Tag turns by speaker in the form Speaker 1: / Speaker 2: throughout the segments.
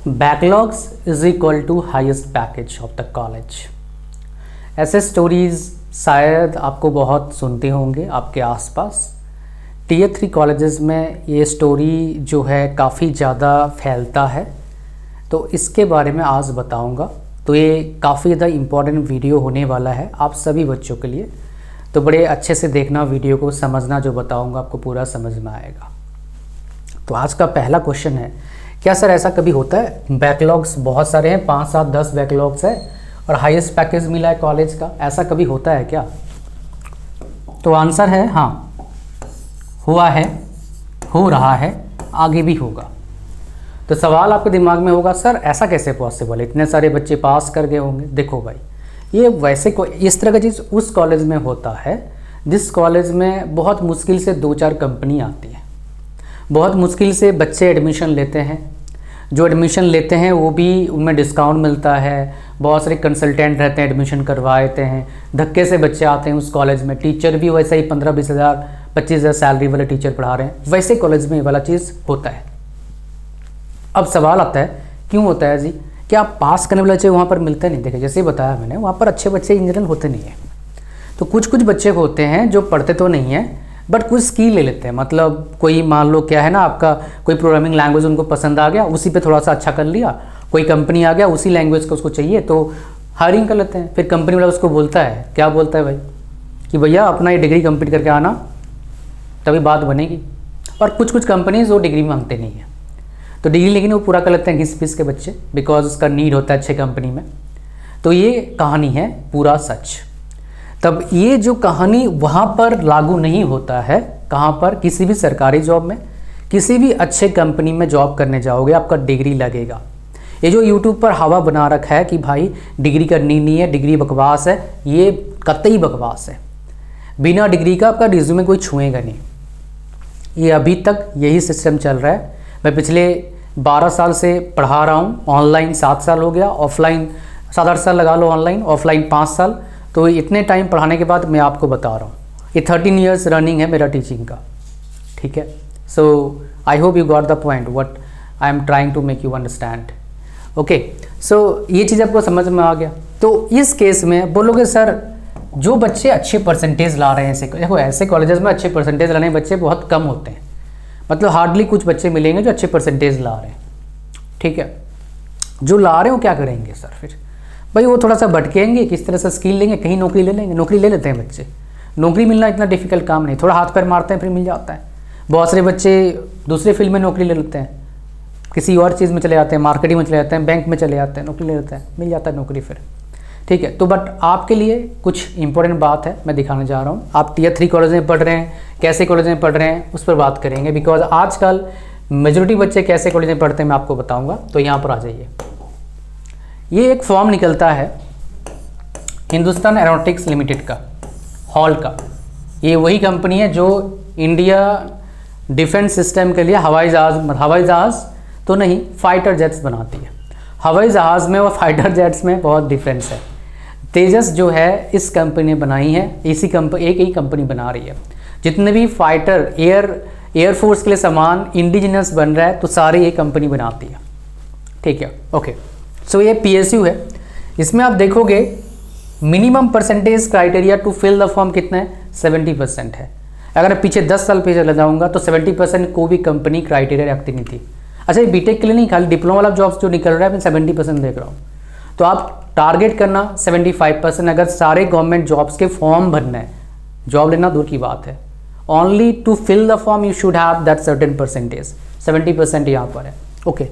Speaker 1: Backlogs is equal to highest package of the college. ऐसे stories शायद आपको बहुत सुनते होंगे आपके आसपास। टीयर 3 कॉलेजेस में ये स्टोरी जो है काफ़ी ज़्यादा फैलता है, तो इसके बारे में आज बताऊंगा। तो ये काफ़ी ज़्यादा इम्पॉर्टेंट वीडियो होने वाला है आप सभी बच्चों के लिए, तो बड़े अच्छे से देखना वीडियो को, समझना, जो बताऊंगा आपको पूरा समझ में आएगा। तो आज का पहला क्वेश्चन है, क्या सर ऐसा कभी होता है बैकलॉग्स बहुत सारे हैं, 5, 7, 10 बैकलॉग्स है और हाईएस्ट पैकेज मिला है कॉलेज का, ऐसा कभी होता है क्या? तो आंसर है हाँ, हुआ है, हो रहा है, आगे भी होगा। तो सवाल आपके दिमाग में होगा, सर ऐसा कैसे पॉसिबल है, इतने सारे बच्चे पास कर गए होंगे। देखो भाई, ये वैसे इस तरह का चीज़ उस कॉलेज में होता है जिस कॉलेज में बहुत मुश्किल से 2-4 कंपनी आती है, बहुत मुश्किल से बच्चे एडमिशन लेते हैं। जो एडमिशन लेते हैं वो भी उनमें डिस्काउंट मिलता है, बहुत सारे कंसल्टेंट रहते हैं एडमिशन करवा देते हैं, धक्के से बच्चे आते हैं उस कॉलेज में। टीचर भी वैसे ही 15-20 हज़ार 25 हज़ार सैलरी वाले टीचर पढ़ा रहे हैं, वैसे कॉलेज में ये वाला चीज़ होता है। अब सवाल आता है क्यों होता है जी, क्या पास करने वाले बच्चे वहाँ पर मिलते नहीं? देखिए जैसे बताया मैंने, वहाँ पर अच्छे बच्चे इन जनरल होते नहीं हैं। तो कुछ बच्चे होते हैं जो पढ़ते तो नहीं हैं बट कुछ स्किल ले लेते हैं। मतलब कोई मान लो क्या है ना, आपका कोई प्रोग्रामिंग लैंग्वेज उनको पसंद आ गया, उसी पे थोड़ा सा अच्छा कर लिया। कोई कंपनी आ गया, उसी लैंग्वेज का उसको चाहिए तो हायरिंग कर लेते हैं। फिर कंपनी वाला उसको बोलता है, क्या बोलता है भाई, कि भैया अपना ये डिग्री कंप्लीट करके आना तभी बात बनेगी। और कुछ कंपनीज वो डिग्री मांगते नहीं हैं, तो डिग्री लेकिन वो पूरा कर लेते हैं घिस पिस के बच्चे, बिकॉज उसका नीड होता है अच्छे कंपनी में। तो ये कहानी है पूरा सच। तब ये जो कहानी वहाँ पर लागू नहीं होता है, कहाँ पर? किसी भी सरकारी जॉब में, किसी भी अच्छे कंपनी में जॉब करने जाओगे आपका डिग्री लगेगा। ये जो यूट्यूब पर हवा बना रखा है कि भाई डिग्री करनी नहीं है, डिग्री बकवास है, ये कतई बकवास है। बिना डिग्री का आपका रिज्यूमे कोई छुएगा नहीं। ये अभी तक यही सिस्टम चल रहा है। मैं पिछले 12 साल से पढ़ा रहा हूँ, ऑनलाइन 7 साल हो गया, ऑफलाइन 7-8 साल लगा लो, ऑनलाइन ऑफलाइन 5 साल। तो इतने टाइम पढ़ाने के बाद मैं आपको बता रहा हूँ, ये 13 ईयर्स रनिंग है मेरा टीचिंग का, ठीक है। So I hope you got the point what I am trying to make you understand. Okay, so ये चीज़ आपको समझ में आ गया। तो इस केस में बोलोगे सर जो बच्चे अच्छे परसेंटेज ला रहे हैं, देखो ऐसे कॉलेजेस में अच्छे परसेंटेज लाने बच्चे बहुत कम होते हैं, मतलब हार्डली कुछ बच्चे मिलेंगे जो अच्छे परसेंटेज ला रहे हैं, ठीक है। जो ला रहे हो क्या करेंगे सर? फिर भाई वो थोड़ा सा भटकेंगे, किस तरह से स्किल लेंगे, कहीं नौकरी ले लेंगे। नौकरी ले लेते हैं बच्चे, नौकरी मिलना इतना डिफिकल्ट काम नहीं, थोड़ा हाथ पैर मारते हैं फिर मिल जाता है। बहुत सारे बच्चे दूसरे फील्ड में नौकरी ले लेते हैं, किसी और चीज़ में चले जाते हैं, मार्केटिंग में चले जाते हैं, बैंक में चले जाते हैं, नौकरी ले लेते हैं, मिल जाता है नौकरी फिर, ठीक है। तो बट आपके लिए कुछ इंपॉर्टेंट बात है, मैं दिखाने जा रहा हूँ। आप टीयर 3 कॉलेज में पढ़ रहे हैं, कैसे कॉलेज में पढ़ रहे हैं उस पर बात करेंगे, बिकॉज आजकल मेजोरिटी बच्चे कैसे कॉलेज में पढ़ते हैं मैं आपको बताऊँगा। तो यहाँ पर आ जाइए, ये एक फॉर्म निकलता है हिंदुस्तान एरोनॉटिक्स लिमिटेड का, हॉल का। ये वही कंपनी है जो इंडिया डिफेंस सिस्टम के लिए हवाई जहाज़ तो नहीं, फाइटर जेट्स बनाती है। हवाई जहाज़ में और फाइटर जेट्स में बहुत डिफरेंस है। तेजस जो है इस कंपनी ने बनाई है, इसी कंपनी, एक ही कंपनी बना रही है। जितने भी फाइटर एयरफोर्स के लिए सामान इंडिजिनस बन रहा है तो सारी ये कंपनी बनाती है, ठीक है। ओके, सो ये PSU है। इसमें आप देखोगे minimum percentage criteria to fill the form कितना है, 70% है। अगर पीछे 10 साल पीछे चले जाऊँगा तो 70% को भी कंपनी क्राइटेरिया रखती नहीं थी। अच्छा, ये बीटेक के लिए नहीं, खाली डिप्लोमा वाला जॉब्स जो निकल रहा है मैं 70% देख रहा हूँ। तो आप टारगेट करना 75%। अगर सारे गवर्नमेंट जॉब्स के फॉर्म भरना है, जॉब लेना दूर की बात है, only to fill the form you should have that certain percentage, 70% यहाँ पर है। ओके,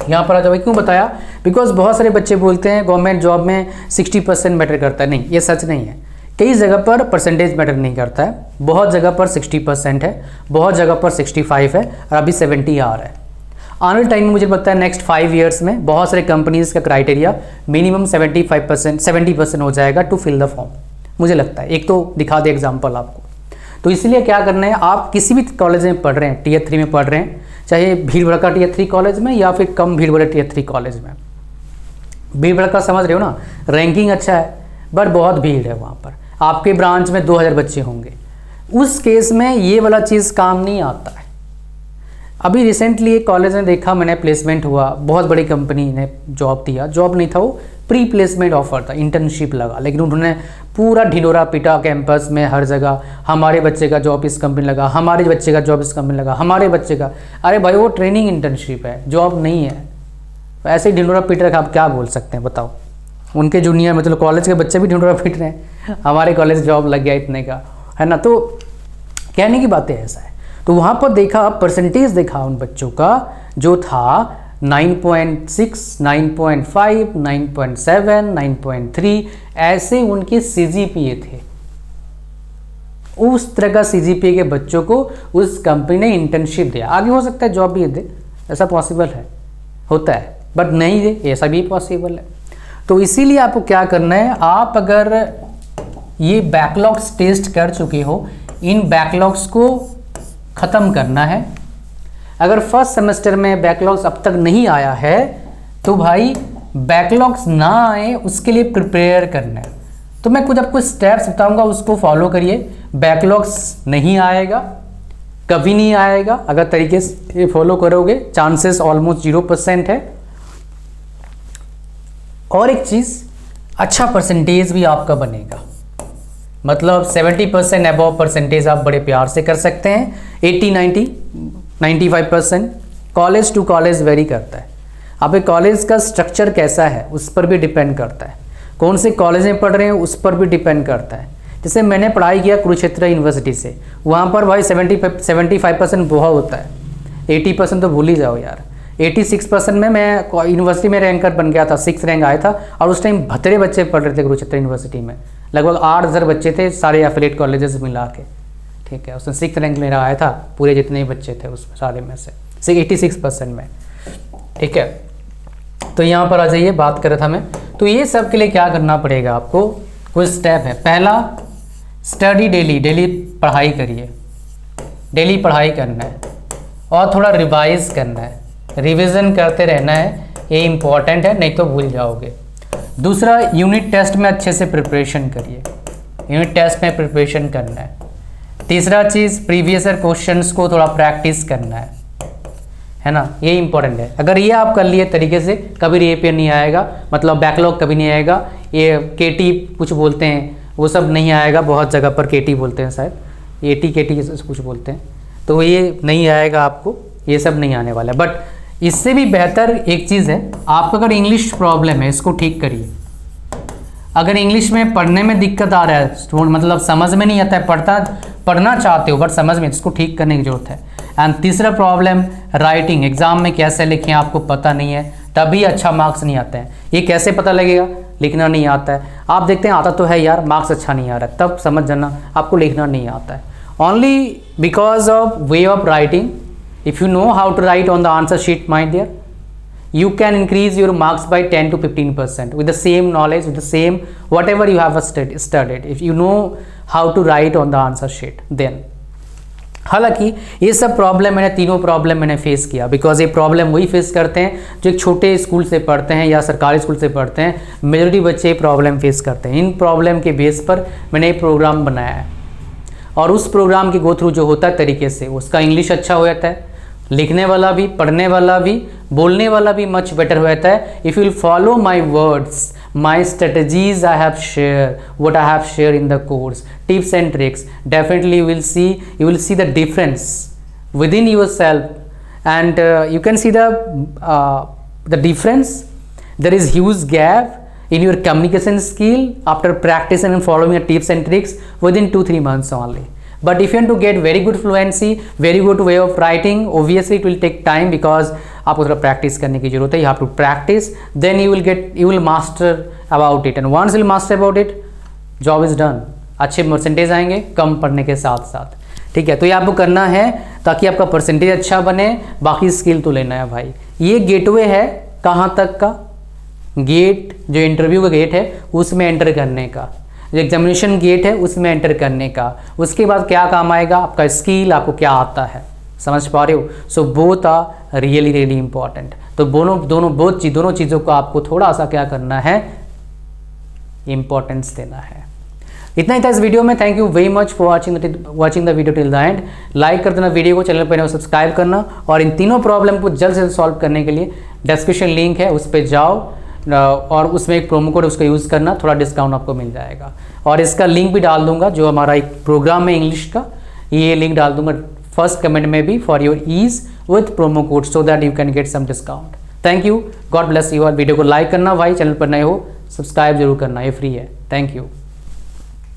Speaker 1: यहाँ पर आ जाओ। क्यों बताया? बिकॉज बहुत सारे बच्चे बोलते हैं गवर्नमेंट जॉब में 60% मैटर करता है। नहीं, ये सच नहीं है। कई जगह पर परसेंटेज मैटर नहीं करता है, बहुत जगह पर 60% है, बहुत जगह पर 65 है और अभी 70 आ रहा है। आने वाले टाइम में मुझे लगता है नेक्स्ट 5 ईयर्स में बहुत सारे कंपनीज का क्राइटेरिया मिनिमम 70% हो जाएगा टू फिल द फॉर्म, मुझे लगता है। एक तो दिखा दे एग्जाम्पल आपको। तो इसलिए क्या करना है, आप किसी भी कॉलेज में पढ़ रहे हैं, टीयर 3 में पढ़ रहे हैं, चाहे भीड़ भड़का टीयर 3 कॉलेज में या फिर कम भीड़ भड़का टीयर 3 कॉलेज में। भीड़ भड़का समझ रहे हो ना, रैंकिंग अच्छा है बट बहुत भीड़ है वहाँ पर। आपके ब्रांच में 2000 बच्चे होंगे, उस केस में ये वाला चीज़ काम नहीं आता है। अभी रिसेंटली एक कॉलेज में देखा मैंने, प्लेसमेंट हुआ, बहुत बड़ी कंपनी ने जॉब दिया, जॉब नहीं था वो प्री प्लेसमेंट ऑफर था, इंटर्नशिप लगा, लेकिन उन्होंने पूरा ढिंडोरा पीटा कैंपस में हर जगह, हमारे बच्चे का जॉब इस कंपनी लगा, हमारे बच्चे का जॉब इस कंपनी लगा, हमारे बच्चे का। अरे भाई वो ट्रेनिंग इंटर्नशिप है, जॉब नहीं है। ऐसे ही ढिंडोरा पीट रखा, आप क्या बोल सकते हैं बताओ। उनके जूनियर मतलब कॉलेज के बच्चे भी ढिंडोरा पीट रहे हैं, हमारे कॉलेज जॉब लग गया इतने का, है ना। तो कहने की बातें ऐसा है। तो वहाँ पर देखा, परसेंटेज देखा उन बच्चों का जो था 9.6, 9.5, 9.7, 9.3, ऐसे उनके CGPA थे। उस तरह का CGPA के बच्चों को उस कंपनी ने इंटर्नशिप दिया। आगे हो सकता है जॉब भी दे, ऐसा पॉसिबल है, होता है, बट नहीं दे, ऐसा भी पॉसिबल है। तो इसीलिए आपको क्या करना है, आप अगर ये बैकलॉग्स टेस्ट कर चुके हो, इन बैकलॉग्स को ख़त्म करना है। अगर फर्स्ट सेमेस्टर में बैकलॉग्स अब तक नहीं आया है तो भाई बैकलॉग्स ना आए उसके लिए प्रिपेयर करना है। तो मैं कुछ आपको स्टेप्स बताऊंगा, उसको फॉलो करिए। बैकलॉग्स नहीं आएगा, कभी नहीं आएगा। अगर तरीके से फॉलो करोगे चांसेस ऑलमोस्ट 0% है। और एक चीज़, अच्छा परसेंटेज भी आपका बनेगा, मतलब 70% अबव परसेंटेज आप बड़े प्यार से कर सकते हैं। 80, 90, 95% कॉलेज टू कॉलेज वेरी करता है। आपके कॉलेज का स्ट्रक्चर कैसा है उस पर भी डिपेंड करता है, कौन से कॉलेज में पढ़ रहे हैं उस पर भी डिपेंड करता है। जैसे मैंने पढ़ाई किया कुरुक्षेत्र यूनिवर्सिटी से, वहाँ पर भाई 75% बहुत होता है, 80% तो भूल ही जाओ यार। 86% में मैं यूनिवर्सिटी में रैंकर बन गया था, 6th रैंक आया था। और उस टाइम भतरे बच्चे पढ़ रहे थे कुरुक्षेत्र यूनिवर्सिटी में, लगभग 8,000 बच्चे थे सारे एफिलिएट कॉलेजेस मिला के, ठीक है। उसमें 6th रैंक मेरा आया था, पूरे जितने बच्चे थे उसमें सारे में से 86% में, ठीक है। तो यहाँ पर आ जाइए, बात कर रहा था मैं। तो ये सब के लिए क्या करना पड़ेगा आपको, कुछ स्टेप है। पहला, स्टडी डेली पढ़ाई करिए, डेली पढ़ाई करना है और थोड़ा रिवाइज करना है, रिवीजन करते रहना है, ये इम्पॉर्टेंट है, नहीं तो भूल जाओगे। दूसरा, यूनिट टेस्ट में अच्छे से प्रिपरेशन करिए, यूनिट टेस्ट में प्रिपरेशन करना है। तीसरा चीज़, प्रीवियस ईयर क्वेश्चंस को थोड़ा प्रैक्टिस करना है ना, ये इंपॉर्टेंट है। अगर ये आप कर लिए तरीके से, कभी रीअपियर नहीं आएगा, मतलब बैकलॉग कभी नहीं आएगा। ये केटी कुछ बोलते हैं, वो सब नहीं आएगा, बहुत जगह पर केटी बोलते हैं शायद, एटी केटी कुछ बोलते हैं, तो ये नहीं आएगा आपको, ये सब नहीं आने वाला है। बट इससे भी बेहतर एक चीज़ है, आपका अगर इंग्लिश प्रॉब्लम है इसको ठीक करिए। अगर इंग्लिश में पढ़ने में दिक्कत आ रहा है, मतलब समझ में नहीं आता है, पढ़ना चाहते हो बट समझ में, इसको ठीक करने की जरूरत है। एंड तीसरा प्रॉब्लम, राइटिंग, एग्जाम में कैसे लिखें आपको पता नहीं है, तभी अच्छा मार्क्स नहीं आते हैं। ये कैसे पता लगेगा, लिखना नहीं आता है। आप देखते हैं आता तो है यार, मार्क्स अच्छा नहीं आ रहा है, तब समझ जाना आपको लिखना नहीं आता है। Only because of way of writing, if you know how to write on the answer sheet, my dear, you can increase your marks by 10 to 15% with the same knowledge, with the same whatever you have studied, if you know how to write on the answer sheet then। हालांकि ये सब problem मैंने, तीनों problem मैंने face किया, because ये problem वही face करते हैं जो एक छोटे स्कूल से पढ़ते हैं या सरकारी स्कूल से पढ़ते हैं। मेजॉरिटी बच्चे प्रॉब्लम फेस करते हैं। इन प्रॉब्लम के बेस पर मैंने ये प्रोग्राम बनाया है, और उस प्रोग्राम के गो थ्रू जो होता है तरीके से, उसका इंग्लिश अच्छा हो जाता है, लिखने वाला भी, पढ़ने वाला भी, बोलने वाला भी मच बेटर हो जाता है। If you will follow my words, my strategies I have share, what I have share in the course, tips and tricks, definitely you will see the difference within yourself, and you can see the difference. There is huge gap in your communication skill after practicing and following the tips and tricks within 2-3 months only. But if you want to get very good fluency, very good way of writing, obviously it will take time, because आपको थोड़ा practice करने की जरूरत है। You have to practice, then you will master about it, and once you will master about it, job is done। अच्छे percentage आएंगे कम पढ़ने के साथ साथ, ठीक है। तो ये आपको करना है ताकि आपका परसेंटेज अच्छा बने, बाकी स्किल तो लेना है भाई। ये गेटवे है कहाँ तक का, गेट जो इंटरव्यू का गेट है उसमें एंटर करने का, जो एग्जामिनेशन गेट है उसमें एंटर करने का। उसके बाद क्या काम आएगा, आपका स्किल, आपको क्या आता है, समझ पा रहे हो। So both are really important. तो दोनों चीज़ों को आपको थोड़ा सा क्या करना है, इम्पोर्टेंस देना है। इतना ही था इस वीडियो में। Thank you very much for watching the video till the end. Like कर देना वीडियो को, चैनल पर नए सब्सक्राइब करना, और इन तीनों प्रॉब्लम को जल्द से जल्द सॉल्व करने के लिए डिस्क्रिप्शन लिंक है, उस पर जाओ और उसमें एक प्रोमो कोड उसको यूज़ करना, थोड़ा डिस्काउंट आपको मिल जाएगा। और इसका लिंक भी डाल दूंगा, जो हमारा एक प्रोग्राम है इंग्लिश का, ये लिंक डाल दूंगा फर्स्ट कमेंट में भी, for your ease with promo code, so that you can get some discount. Thank you, God bless you. और वीडियो को लाइक करना भाई, चैनल पर नए हो सब्सक्राइब जरूर करना, ये फ्री है। Thank you.